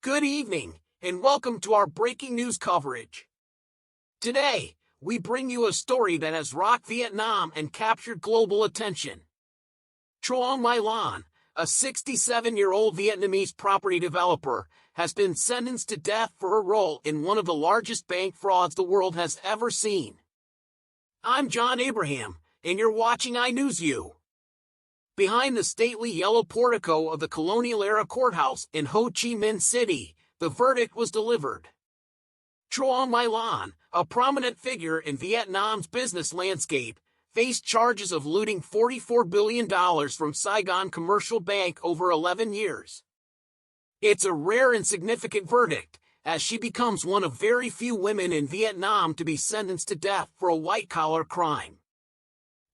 Good evening, and welcome to our breaking news coverage. Today, we bring you a story that has rocked Vietnam and captured global attention. Truong My Lan, a 67-year-old Vietnamese property developer, has been sentenced to death for her role in one of the largest bank frauds the world has ever seen. I'm John Abraham, and you're watching iNewsU. Behind the stately yellow portico of the colonial-era courthouse in Ho Chi Minh City, the verdict was delivered. Truong My Lan, a prominent figure in Vietnam's business landscape, faced charges of looting $44 billion from Saigon Commercial Bank over 11 years. It's a rare and significant verdict, as she becomes one of very few women in Vietnam to be sentenced to death for a white-collar crime.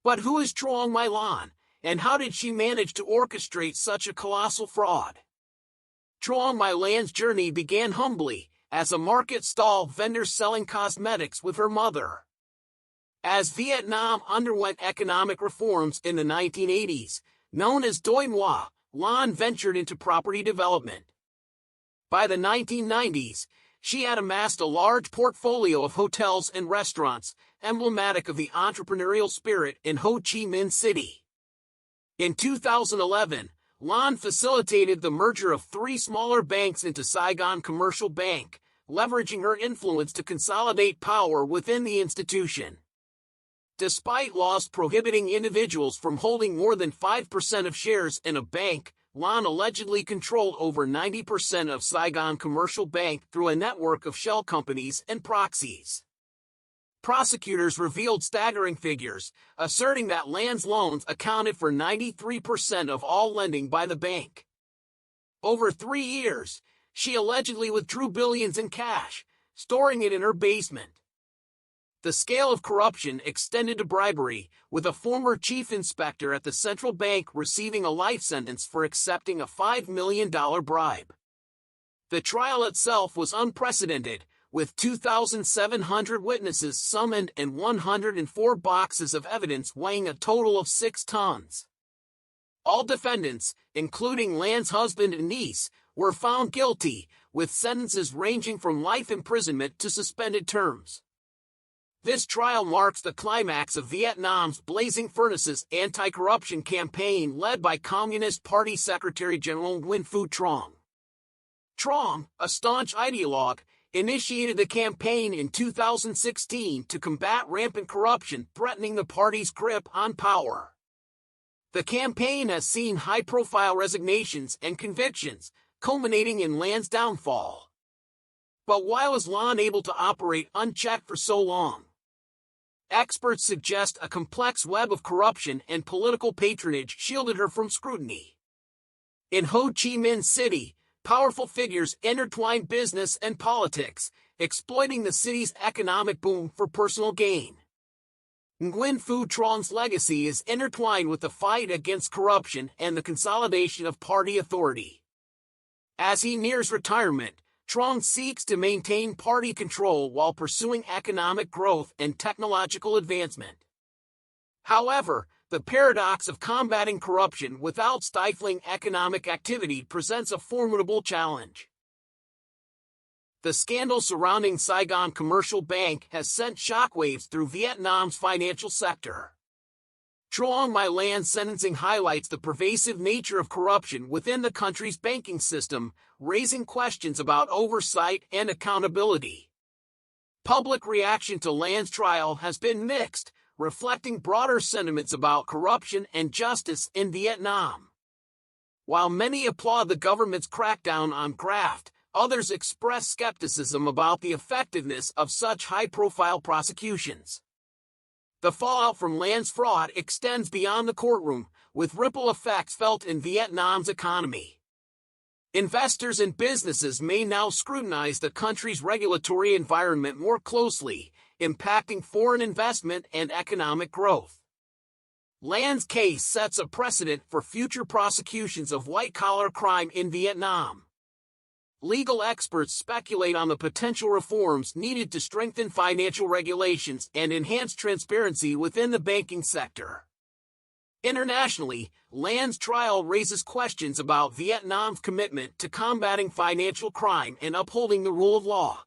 But who is Truong My Lan? And how did she manage to orchestrate such a colossal fraud? Truong My Lan's journey began humbly, as a market stall vendor selling cosmetics with her mother. As Vietnam underwent economic reforms in the 1980s, known as Doi Moi, Lan ventured into property development. By the 1990s, she had amassed a large portfolio of hotels and restaurants, emblematic of the entrepreneurial spirit in Ho Chi Minh City. In 2011, Lan facilitated the merger of three smaller banks into Saigon Commercial Bank, leveraging her influence to consolidate power within the institution. Despite laws prohibiting individuals from holding more than 5% of shares in a bank, Lan allegedly controlled over 90% of Saigon Commercial Bank through a network of shell companies and proxies. Prosecutors revealed staggering figures, asserting that Lan's loans accounted for 93% of all lending by the bank. Over 3 years, she allegedly withdrew billions in cash, storing it in her basement. The scale of corruption extended to bribery, with a former chief inspector at the central bank receiving a life sentence for accepting a $5 million bribe. The trial itself was unprecedented, with 2,700 witnesses summoned and 104 boxes of evidence weighing a total of 6 tons. All defendants, including Lan's husband and niece, were found guilty, with sentences ranging from life imprisonment to suspended terms. This trial marks the climax of Vietnam's Blazing Furnaces anti-corruption campaign led by Communist Party Secretary General Nguyen Phu Trong. Trong, a staunch ideologue, initiated the campaign in 2016 to combat rampant corruption threatening the party's grip on power. The campaign has seen high-profile resignations and convictions, culminating in Lan's downfall. But why was Lan able to operate unchecked for so long? Experts suggest a complex web of corruption and political patronage shielded her from scrutiny. In Ho Chi Minh City, powerful figures intertwined business and politics, exploiting the city's economic boom for personal gain. Nguyen Phu Trong's legacy is intertwined with the fight against corruption and the consolidation of party authority. As he nears retirement, Trong seeks to maintain party control while pursuing economic growth and technological advancement. However, the paradox of combating corruption without stifling economic activity presents a formidable challenge. The scandal surrounding Saigon Commercial Bank has sent shockwaves through Vietnam's financial sector. Truong My Lan's sentencing highlights the pervasive nature of corruption within the country's banking system, raising questions about oversight and accountability. Public reaction to Lan's trial has been mixed, reflecting broader sentiments about corruption and justice in Vietnam. While many applaud the government's crackdown on graft, others express skepticism about the effectiveness of such high-profile prosecutions. The fallout from Lan's fraud extends beyond the courtroom, with ripple effects felt in Vietnam's economy. Investors and businesses may now scrutinize the country's regulatory environment more closely, impacting foreign investment and economic growth. Lan's case sets a precedent for future prosecutions of white-collar crime in Vietnam. Legal experts speculate on the potential reforms needed to strengthen financial regulations and enhance transparency within the banking sector. Internationally, Lan's trial raises questions about Vietnam's commitment to combating financial crime and upholding the rule of law.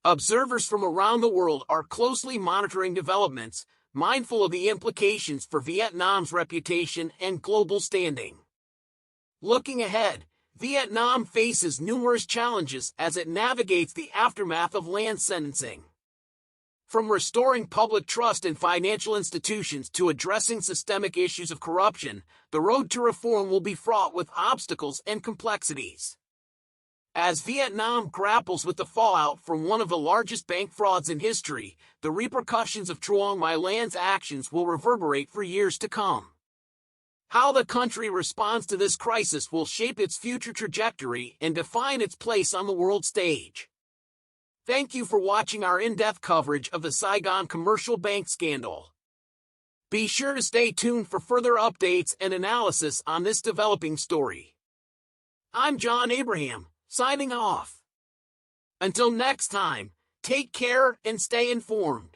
Observers from around the world are closely monitoring developments, mindful of the implications for Vietnam's reputation and global standing. Looking ahead, Vietnam faces numerous challenges as it navigates the aftermath of Lan's sentencing. From restoring public trust in financial institutions to addressing systemic issues of corruption, the road to reform will be fraught with obstacles and complexities. As Vietnam grapples with the fallout from one of the largest bank frauds in history, the repercussions of Truong My Lan's actions will reverberate for years to come. How the country responds to this crisis will shape its future trajectory and define its place on the world stage. Thank you for watching our in-depth coverage of the Saigon Commercial Bank scandal. Be sure to stay tuned for further updates and analysis on this developing story. I'm John Abraham, signing off. Until next time, take care and stay informed.